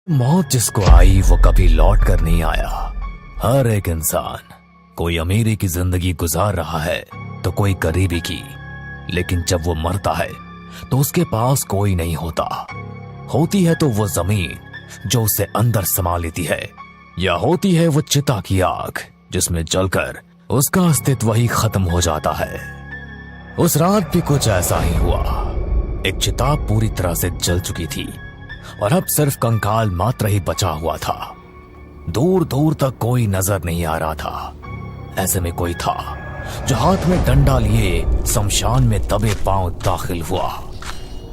मौत जिसको आई वो कभी लौट कर नहीं आया। हर एक इंसान कोई अमीरी की जिंदगी गुजार रहा है तो कोई गरीबी की, लेकिन जब वो मरता है तो उसके पास कोई नहीं होता। होती है तो वो जमीन जो उसे अंदर समा लेती है, या होती है वो चिता की आग जिसमें जलकर उसका अस्तित्व ही खत्म हो जाता है। उस रात भी कुछ ऐसा ही हुआ। एक चिता पूरी तरह से जल चुकी थी और अब सिर्फ कंकाल मात्र ही बचा हुआ था। दूर दूर तक कोई नजर नहीं आ रहा था। ऐसे में कोई था जो हाथ में डंडा लिए शमशान में दबे पांव दाखिल हुआ।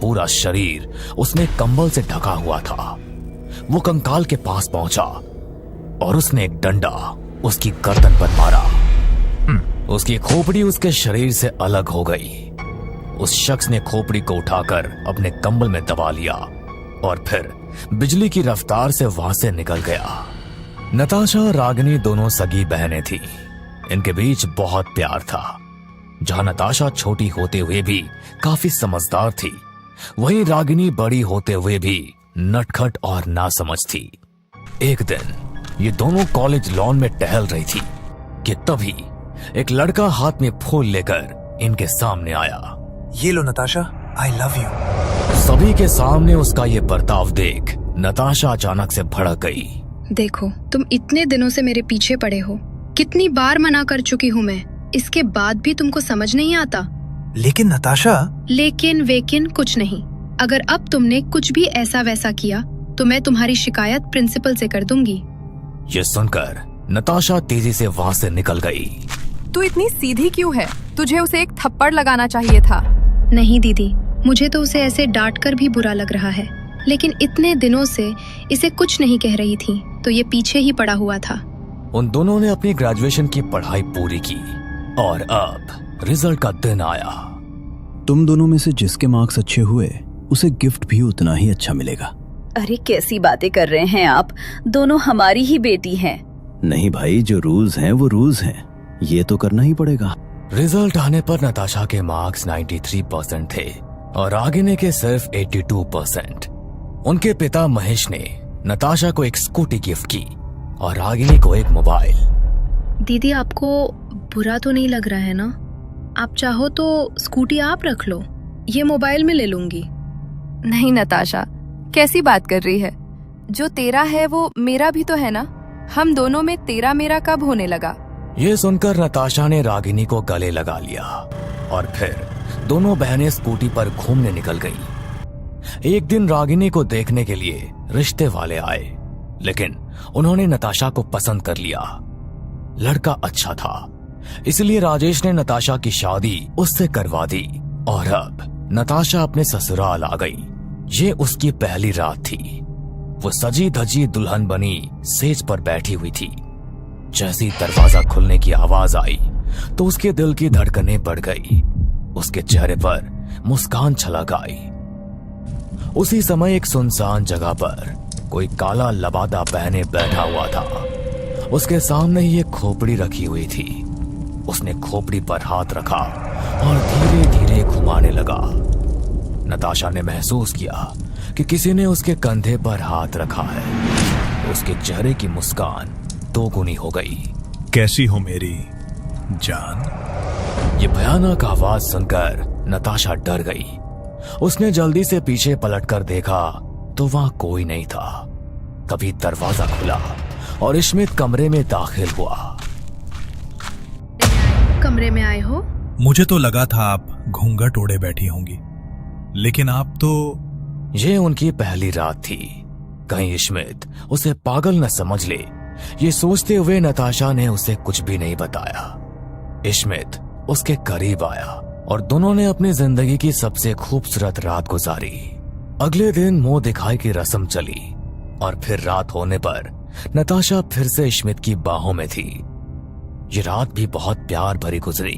पूरा शरीर उसने कंबल से ढका हुआ था। वो कंकाल के पास पहुंचा और उसने एक डंडा उसकी गर्दन पर मारा। उसकी खोपड़ी उसके शरीर से अलग हो गई। उस शख्स ने खोपड़ी को उठाकर अपने कंबल में दबा लिया और फिर बिजली की रफ्तार से वहां से निकल गया। नताशा और रागिनी दोनों सगी बहनें थी। इनके बीच बहुत प्यार था। जहां नताशा छोटी होते हुए भी काफी समझदार थी, वहीं रागिनी बड़ी होते हुए भी नटखट और नासमझ थी। एक दिन ये दोनों कॉलेज लॉन में टहल रही थी कि तभी एक लड़का हाथ में फूल लेकर इनके सामने आया। ये लो नताशा, आई लव यू। सभी के सामने उसका ये बर्ताव देख नताशा अचानक से भड़क गई। देखो, तुम इतने दिनों से मेरे पीछे पड़े हो। कितनी बार मना कर चुकी हूँ मैं, इसके बाद भी तुमको समझ नहीं आता। लेकिन नताशा। लेकिन वेकिन कुछ नहीं। अगर अब तुमने कुछ भी ऐसा वैसा किया तो मैं तुम्हारी शिकायत प्रिंसिपल से कर दूंगी। ये सुनकर नताशा तेजी से वहाँ से निकल गई। तू इतनी सीधी क्यों है? तुझे उसे एक थप्पड़ लगाना चाहिए था। नहीं दीदी, मुझे तो उसे ऐसे डांट कर भी बुरा लग रहा है, लेकिन इतने दिनों से इसे कुछ नहीं कह रही थी तो ये पीछे ही पड़ा हुआ था। उन दोनों ने अपनी ग्रेजुएशन की पढ़ाई पूरी की और अब रिजल्ट का दिन आया। तुम दोनों में से जिसके मार्क्स अच्छे हुए उसे गिफ्ट भी उतना ही अच्छा मिलेगा। अरे कैसी बातें कर रहे हैं आप? दोनों हमारी ही बेटी हैं। नहीं भाई, जो रूल्स हैं वो रूल्स हैं, ये तो करना ही पड़ेगा। रिजल्ट आने पर नताशा के मार्क्स 93% थे और रागिनी के सिर्फ 82%। उनके पिता महेश ने नताशा को एक स्कूटी गिफ्ट की और रागिनी को एक मोबाइल। दीदी, आपको बुरा तो नहीं लग रहा है ना? आप चाहो तो स्कूटी आप रख लो, ये मोबाइल में ले लूंगी। नहीं नताशा, कैसी बात कर रही है? जो तेरा है वो मेरा भी तो है ना। हम दोनों में तेरा मेरा कब होने लगा? ये सुनकर नताशा ने रागिनी को गले लगा लिया और फिर दोनों बहनें स्कूटी पर घूमने निकल गईं। एक दिन रागिनी को देखने के लिए रिश्ते वाले आए, लेकिन उन्होंने नताशा को पसंद कर लिया। लड़का अच्छा था, इसलिए राजेश ने नताशा की शादी उससे करवा दी और अब नताशा अपने ससुराल आ गई। ये उसकी पहली रात थी। वो सजी धजी दुल्हन बनी सेज पर बैठी हुई थी। जैसे दरवाजा खुलने की आवाज आई तो उसके दिल की धड़कनें बढ़ गई। उसके चेहरे पर मुस्कान छलक आई। उसी समय एक सुनसान जगह पर कोई काला लबादा पहने बैठा हुआ था। उसके सामने ही एक खोपड़ी रखी हुई थी। उसने खोपड़ी पर हाथ रखा और धीरे धीरे घुमाने लगा। नताशा ने महसूस किया कि किसी ने उसके कंधे पर हाथ रखा है। उसके चेहरे की मुस्कान दोगुनी हो गई। कैसी हो मेरी जान? ये भयानक आवाज सुनकर नताशा डर गई। उसने जल्दी से पीछे पलटकर देखा तो वहां कोई नहीं था। तभी दरवाजा खुला और इश्मित कमरे में दाखिल हुआ। कमरे में आए हो? मुझे तो लगा था आप घूंघट ओढ़े बैठी होंगी, लेकिन आप तो। ये उनकी पहली रात थी। कहीं इश्मित उसे पागल न समझ ले, ये सोचते हुए नताशा ने उसे कुछ भी नहीं बताया। इश्मित उसके करीब आया और दोनों ने अपनी जिंदगी की सबसे खूबसूरत रात गुजारी। अगले दिन मुंह दिखाई की रस्म चली और फिर रात होने पर नताशा फिर से इश्मित की बाहों में थी। ये रात भी बहुत प्यार भरी गुजरी।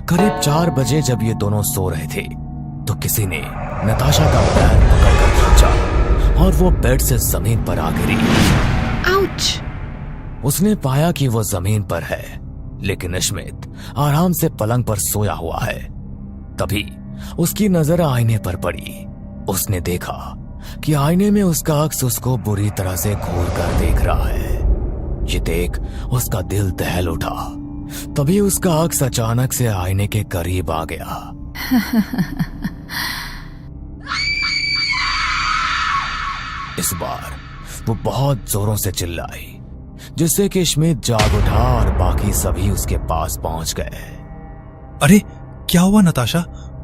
करीब 4 बजे जब ये दोनों सो रहे थे तो किसी ने नताशा का पैर पकड़कर खींचा और वो बेड से जमीन पर आ गिरी। आउच! उसने पाया कि वो जमीन पर है, लेकिन इश्मित आराम से पलंग पर सोया हुआ है। तभी उसकी नजर आईने पर पड़ी। उसने देखा कि आईने में उसका अक्स उसको बुरी तरह से घूर कर देख रहा है। ये देख उसका दिल दहल उठा। तभी उसका अक्स अचानक से आईने के करीब आ गया। इस बार वो बहुत जोरों से चिल्लाई, जिससे कि स्मिथ जाग उठा और बाकी सभी उसके पास पहुंच गए। अरे क्या हुआ नताशा,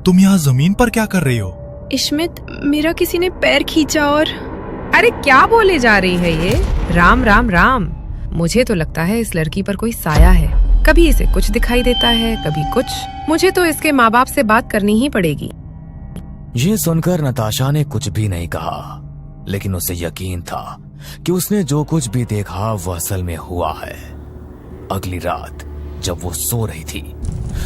तुम यहाँ जमीन पर क्या कर रही हो? स्मिथ, मेरा किसी ने पैर खींचा और... अरे क्या बोले जा रही है ये? राम राम राम। मुझे तो लगता है इस लड़की पर कोई साया है। कभी इसे कुछ दिखाई देता है, कभी कुछ। मुझे तो इसके माँ बाप से बात करनी ही पड़ेगी। ये सुनकर नताशा ने कुछ भी नहीं कहा, लेकिन उसे यकीन था कि उसने जो कुछ भी देखा वो असल में हुआ है। अगली रात जब वो सो रही थी,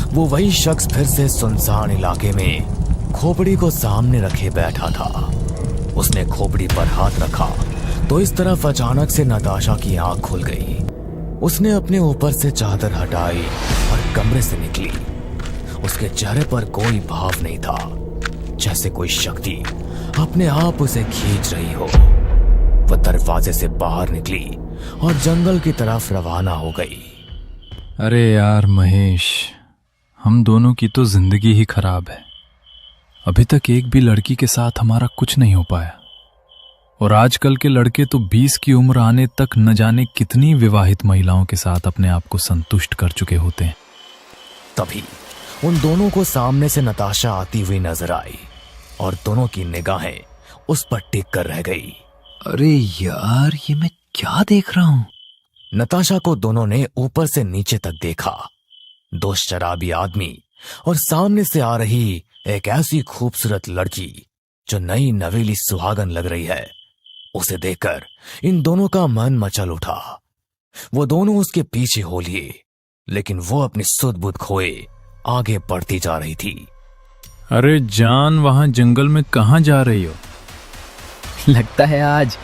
वो वही शख्स फिर से सुनसान इलाके में खोपड़ी को सामने रखे बैठा था। उसने खोपड़ी पर हाथ रखा तो इस तरफ अचानक से नताशा की आंख खुल गई। उसने अपने ऊपर से चादर हटाई और कमरे से निकली। उसके चेहरे पर कोई भाव नहीं था, जैसे कोई शक्ति अपने आप उसे खींच रही हो। वह दरवाजे से बाहर निकली और जंगल की तरफ रवाना हो गई। अरे यार महेश, हम दोनों की तो जिंदगी ही खराब है। अभी तक एक भी लड़की के साथ हमारा कुछ नहीं हो पाया, और आजकल के लड़के तो 20 की उम्र आने तक न जाने कितनी विवाहित महिलाओं के साथ अपने आप को संतुष्ट कर चुके होते हैं। तभी उन दोनों को सामने से नताशा आती हुई नजर आई और दोनों की निगाहें उस पर टिक कर रह गई। अरे यार, ये मैं क्या देख रहा हूं? नताशा को दोनों ने ऊपर से नीचे तक देखा। 2 शराबी आदमी और सामने से आ रही एक ऐसी खूबसूरत लड़की जो नई नवेली सुहागन लग रही है। उसे देखकर इन दोनों का मन मचल उठा। वो दोनों उसके पीछे हो लिए, लेकिन वो अपनी सुध बुध खोए आगे बढ़ती जा रही थी। अरे जान, वहां जंगल में कहां जा रही हो? लगता है आज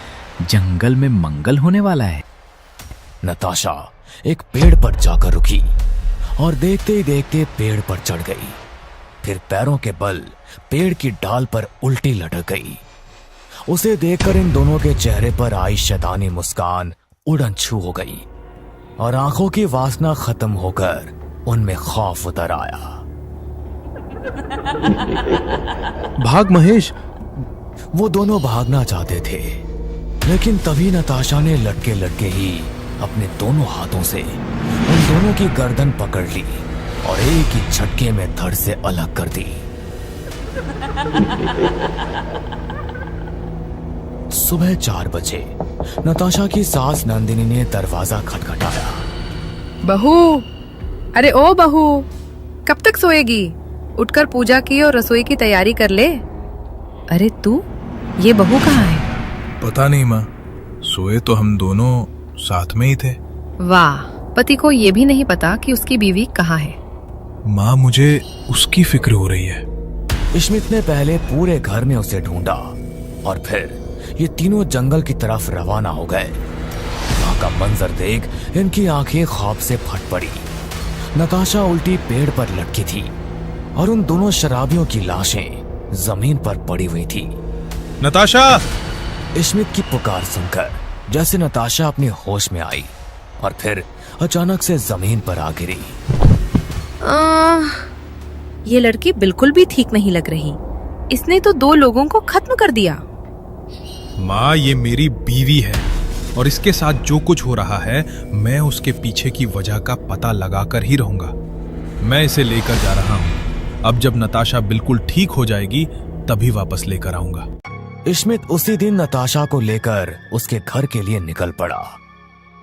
जंगल में मंगल होने वाला है। नताशा एक पेड़ पर जाकर रुकी और देखते ही देखते पेड़ पर चढ़ गई। फिर पैरों के बल पेड़ की डाल पर उल्टी लटक गई। उसे देखकर इन दोनों के चेहरे पर आई शैतानी मुस्कान उड़न छू हो गई और आंखों की वासना खत्म होकर उनमें खौफ उतर आया। भाग महेश। वो दोनों भागना चाहते थे, लेकिन तभी नताशा ने लटके लटके ही अपने दोनों हाथों से उन दोनों की गर्दन पकड़ ली और एक ही झटके में धड़ से अलग कर दी। सुबह 4 बजे नताशा की सास नंदिनी ने दरवाजा खटखटाया। बहू, अरे ओ बहू, कब तक सोएगी? उठकर पूजा की और रसोई की तैयारी कर ले। अरे तू, ये बहू कहाँ है? पता नहीं माँ, सोए तो हम दोनों साथ में ही थे। वाह, पति को ये भी नहीं पता कि उसकी बीवी कहाँ है। माँ, मुझे उसकी फिक्र हो रही है। स्मिथ ने पहले पूरे घर में उसे ढूंढा और फिर ये तीनों जंगल की तरफ रवाना हो गए। वहां का मंजर देख इनकी आंखें खौफ से फट पड़ी। नताशा उल्टी पेड़ पर लटकी थी और उन दोनों शराबियों की लाशें जमीन पर पड़ी हुई थी। नताशा! स्मिथ की पुकार सुनकर जैसे नताशा अपने होश में आई और फिर अचानक से जमीन पर आ गिरी। ये लड़की बिल्कुल भी ठीक नहीं लग रही। इसने तो 2 लोगों को खत्म कर दिया। माँ, ये मेरी बीवी है और इसके साथ जो कुछ हो रहा है, मैं उसके पीछे की वजह का पता लगाकर ही रहूंगा। मैं इसे लेकर जा रहा हूँ। अब जब नताशा बिल्कुल ठीक हो जाएगी तभी वापस लेकर आऊंगा। स्मिथ उसी दिन नताशा को लेकर उसके घर के लिए निकल पड़ा।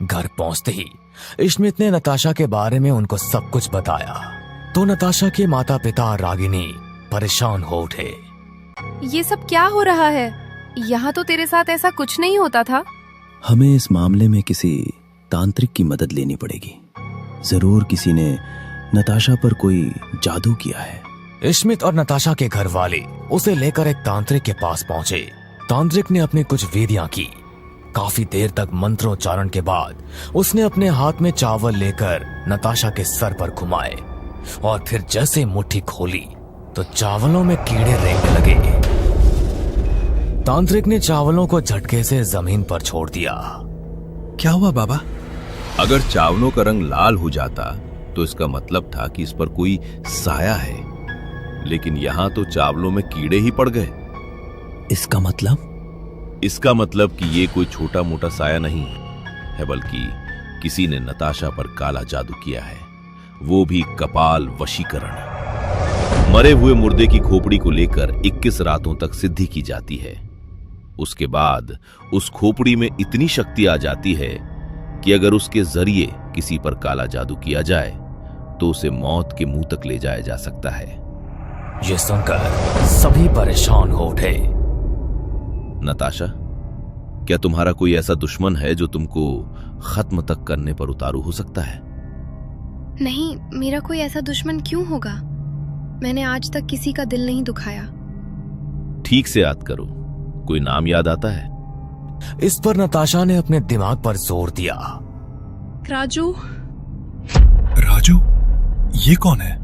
घर पहुंचते ही स्मिथ ने नताशा के बारे में उनको सब कुछ बताया तो नताशा के माता पिता रागिनी परेशान हो उठे। ये सब क्या हो रहा है? यहाँ तो तेरे साथ ऐसा कुछ नहीं होता था। हमें इस मामले में किसी तांत्रिक की मदद लेनी पड़ेगी। जरूर किसी ने नताशा पर कोई जादू किया है। स्मिथ और नताशा के घर वाले उसे लेकर एक तांत्रिक के पास पहुंचे। तांत्रिक ने अपनी कुछ विधियां की। काफी देर तक मंत्रोच्चारण के बाद उसने अपने हाथ में चावल लेकर नताशा के सर पर घुमाए और फिर जैसे मुट्ठी खोली तो चावलों में कीड़े रेंगने लगे। तांत्रिक ने चावलों को झटके से जमीन पर छोड़ दिया। क्या हुआ बाबा? अगर चावलों का रंग लाल हो जाता तो इसका मतलब था कि इस पर कोई साया है, लेकिन यहां तो चावलों में कीड़े ही पड़ गए। इसका मतलब? इसका मतलब कि ये कोई छोटा मोटा साया नहीं है, बल्कि किसी ने नताशा पर काला जादू किया है, वो भी कपाल वशीकरण। मरे हुए मुर्दे की खोपड़ी को लेकर 21 रातों तक सिद्धि की जाती है। उसके बाद उस खोपड़ी में इतनी शक्ति आ जाती है कि अगर उसके जरिए किसी पर काला जादू किया जाए तो उसे मौत के मुंह तक ले जाया जा सकता है। ये सुनकर सभी परेशान हो उठे। नताशा, क्या तुम्हारा कोई ऐसा दुश्मन है जो तुमको खत्म तक करने पर उतारू हो सकता है? नहीं, मेरा कोई ऐसा दुश्मन क्यों होगा? मैंने आज तक किसी का दिल नहीं दुखाया। ठीक से याद करो, कोई नाम याद आता है? इस पर नताशा ने अपने दिमाग पर जोर दिया। राजू। राजू? ये कौन है?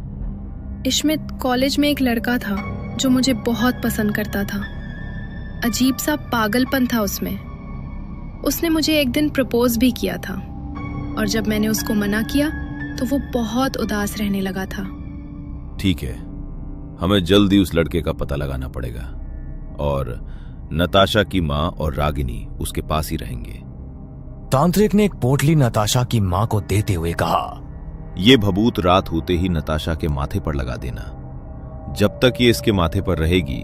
इश्मित कॉलेज में एक लड़का था जो मुझे बहुत पसंद करता था। अजीब सा पागलपन था उसमें। उसने मुझे एक दिन प्रपोज भी किया था, और जब मैंने उसको मना किया तो वो बहुत उदास रहने लगा था। ठीक है, हमें जल्दी उस लड़के का पता लगाना पड़ेगा, और नताशा की माँ और रागिनी उसके पास ही रहेंगे। तांत्रिक ने एक पोटली नताशा की माँ को देते हुए कहा, ये भभूत रात होते ही नताशा के माथे पर लगा देना। जब तक ये इसके माथे पर रहेगी,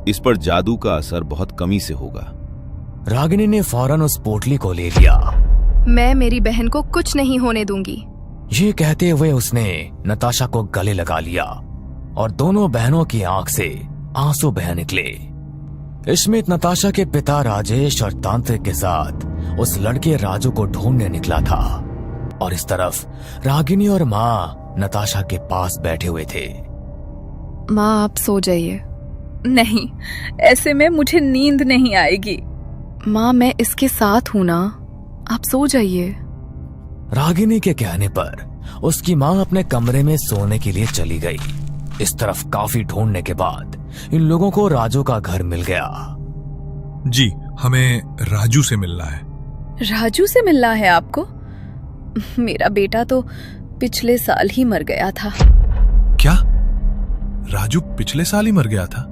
इस पर जादू का असर बहुत कमी से होगा। रागिनी ने फौरन उस पोटली को ले लिया। मैं मेरी बहन को कुछ नहीं होने दूंगी। ये कहते हुए उसने नताशा को गले लगा लिया, और दोनों बहनों की आंख से आंसू बह निकले। इश्मित नताशा के पिता राजेश और तांत्रिक के साथ उस लड़के राजू को ढूंढने निकला था, और इस तरफ रागिनी और माँ नताशा के पास बैठे हुए थे। माँ, आप सो जाइए। नहीं, ऐसे में मुझे नींद नहीं आएगी। माँ, मैं इसके साथ हूं ना, आप सो जाइए। रागिनी के कहने पर उसकी माँ अपने कमरे में सोने के लिए चली गई। इस तरफ काफी ढूंढने के बाद इन लोगों को राजू का घर मिल गया। जी, हमें राजू से मिलना है। राजू से मिलना है आपको? मेरा बेटा तो पिछले साल ही मर गया था। क्या? राजू पिछले साल ही मर गया था?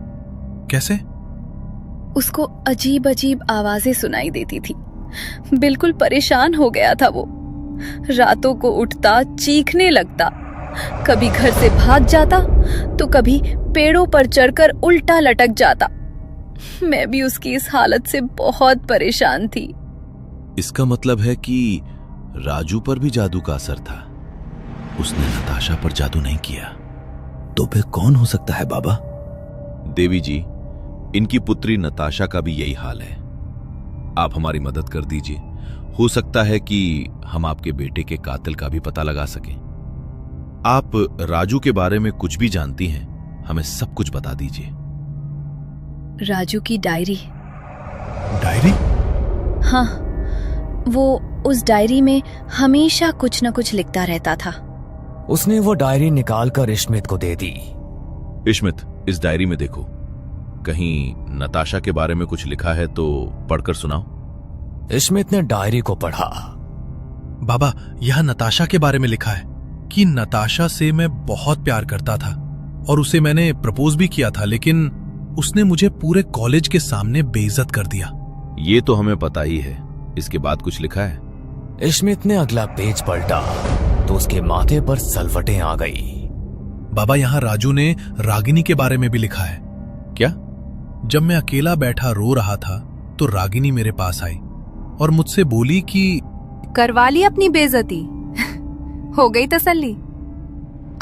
कैसे? उसको अजीब अजीब आवाजें सुनाई देती थी। बिल्कुल परेशान हो गया था वो। रातों को उठता, चीखने लगता, कभी घर से भाग जाता तो कभी पेड़ों पर चढ़कर उल्टा लटक जाता। मैं भी उसकी इस हालत से बहुत परेशान थी। इसका मतलब है कि राजू पर भी जादू का असर था। उसने नताशा पर जादू नहीं किया। तो फिर कौन हो सकता है बाबा? देवी जी, इनकी पुत्री नताशा का भी यही हाल है। आप हमारी मदद कर दीजिए। हो सकता है कि हम आपके बेटे के कातिल का भी पता लगा सकें। आप राजू के बारे में कुछ भी जानती हैं, हमें सब कुछ बता दीजिए। राजू की डायरी। डायरी? हाँ, वो उस डायरी में हमेशा कुछ न कुछ लिखता रहता था। उसने वो डायरी निकालकर इश्मित को दे दी। इश्मित, इस डायरी में देखो, कहीं नताशा के बारे में कुछ लिखा है तो पढ़कर सुनाओ। इश्मित ने डायरी को पढ़ा। बाबा, यह नताशा के बारे में लिखा है कि नताशा से मैं बहुत प्यार करता था और उसे मैंने प्रपोज भी किया था, लेकिन उसने मुझे पूरे कॉलेज के सामने बेइज्जत कर दिया। ये तो हमें पता ही है। इसके बाद कुछ लिखा है? इश्मित ने अगला पेज पलटा तो उसके माथे पर सलवटें आ गई। बाबा, यहाँ राजू ने रागिनी के बारे में भी लिखा है। क्या? जब मैं अकेला बैठा रो रहा था तो रागिनी मेरे पास आई और मुझसे बोली कि करवा ली अपनी बेइज्जती। हो गई तसल्ली।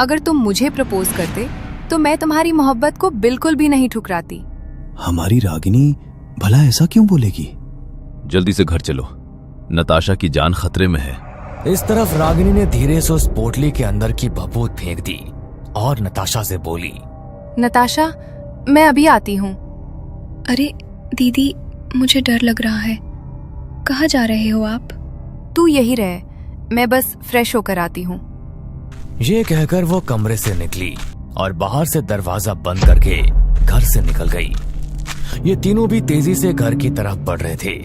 अगर तुम मुझे प्रपोज करते तो मैं तुम्हारी मोहब्बत को बिल्कुल भी नहीं ठुकराती। हमारी रागिनी भला ऐसा क्यों बोलेगी? जल्दी से घर चलो, नताशा की जान खतरे में है। इस तरफ रागिनी ने धीरे से उस पोटली के अंदर की भभूत फेंक दी और नताशा से बोली, नताशा, मैं अभी आती हूँ। अरे दीदी, मुझे डर लग रहा है। कहाँ जा रहे हो आप? तू यही रहे, मैं बस फ्रेश होकर आती हूँ। ये कहकर वो कमरे से निकली और बाहर से दरवाजा बंद करके घर से निकल गई। ये तीनों भी तेजी से घर की तरफ बढ़ रहे थे।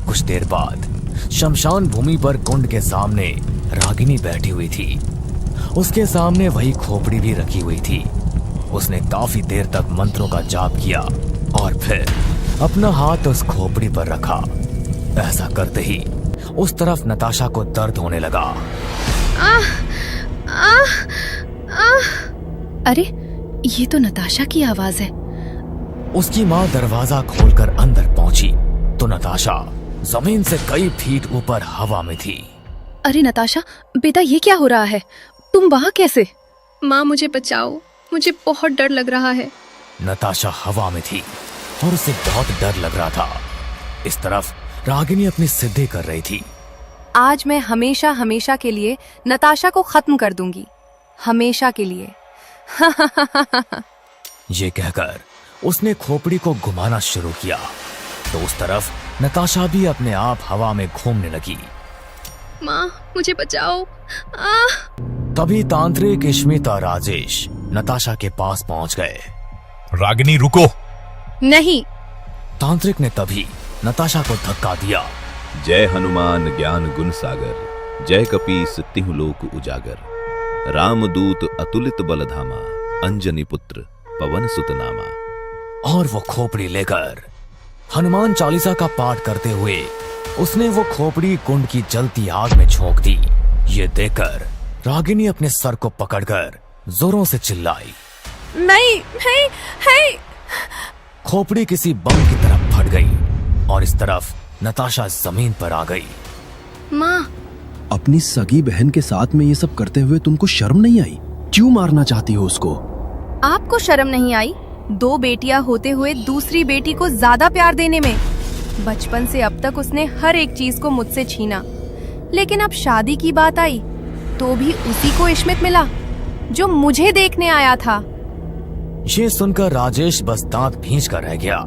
कुछ देर बाद शमशान भूमि पर कुंड के सामने रागिनी बैठी हुई थी। उसके सामने वही खोपड़ी भी रखी हुई थी। उसने काफी देर तक मंत्रों का जाप किया और फिर अपना हाथ उस खोपड़ी पर रखा। ऐसा करते ही उस तरफ नताशा को दर्द होने लगा। अरे ये तो नताशा की आवाज है। उसकी माँ दरवाजा खोलकर अंदर पहुंची तो नताशा जमीन से कई फीट ऊपर हवा में थी। अरे नताशा, बेटा ये क्या हो रहा है? तुम वहाँ कैसे? माँ मुझे बचाओ, मुझे बहुत डर लग रहा है। नताशा हवा में थी और उसे बहुत डर लग रहा था। इस तरफ रागिनी अपनी सिद्धि कर रही थी। आज मैं हमेशा हमेशा के लिए नताशा को खत्म कर दूंगी, हमेशा के लिए। ये कहकर उसने खोपड़ी को घुमाना शुरू किया तो उस तरफ नताशा भी अपने आप हवा में घूमने लगी। माँ मुझे बचाओ। तभी तांत्रिक इश्मित और राजेश नताशा के पास पहुंच गए। रागिनी रुको। नहीं। तांत्रिक ने तभी नताशा को धक्का दिया। जय हनुमान ज्ञान गुण सागर, जय कपीस तिहु लोक उजागर। रामदूत अतुलित बलधामा, अंजनी पुत्र पवन सुत नामा। और वो खोपड़ी लेकर हनुमान चालीसा का पाठ करते हुए उसने वो खोपड़ी कुंड की जलती आग में झोंक दी। ये देखकर रागिनी अपने सर को पकड़कर जोरों से चिल्लाई, नहीं नहीं नहीं। खोपड़ी किसी बम की तरफ फट गई और इस तरफ नताशा जमीन पर आ गई। माँ, अपनी सगी बहन के साथ में ये सब करते हुए तुमको शर्म नहीं आई? क्यों मारना चाहती हो उसको? आपको शर्म नहीं आई 2 बेटियां होते हुए दूसरी बेटी को ज्यादा प्यार देने में? बचपन से अब तक उसने हर एक चीज को मुझसे छीना, लेकिन अब शादी की बात आई तो भी उसी को इश्मित मिला जो मुझे देखने आया था। ये सुनकर राजेश बस दांत भींच कर रह गया।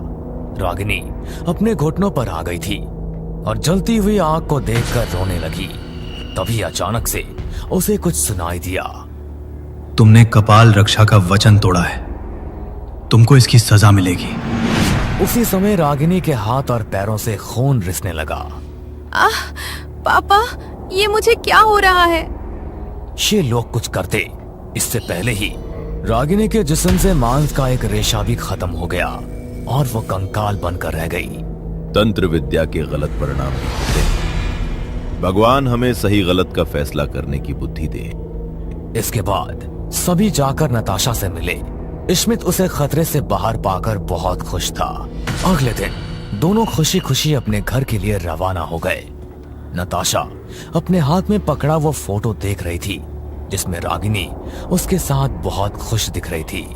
रागिनी अपने घुटनों पर आ गई थी और जलती हुई आग को देखकर रोने लगी। तभी अचानक से उसे कुछ सुनाई दिया। तुमने कपाल रक्षा का वचन तोड़ा है, तुमको इसकी सजा मिलेगी। उसी समय रागिनी के हाथ और पैरों से खून रिसने लगा। पापा, ये मुझे क्या हो रहा है? ये लोग कुछ करते इससे पहले ही रागिनी के जिस्म से मांस का एक रेशा भी खत्म हो गया और वो कंकाल बनकर रह गई। तंत्र विद्या के गलत परिणाम भी होते हैं। भगवान हमें सही गलत का फैसला करने की बुद्धि दे। इसके बाद सभी जाकर नताशा से मिले। इश्मित उसे खतरे से बाहर पाकर बहुत खुश था। अगले दिन दोनों खुशी खुशी अपने घर के लिए रवाना हो गए। नताशा अपने हाथ में पकड़ा वो फोटो देख रही थी जिसमें रागिनी उसके साथ बहुत खुश दिख रही थी।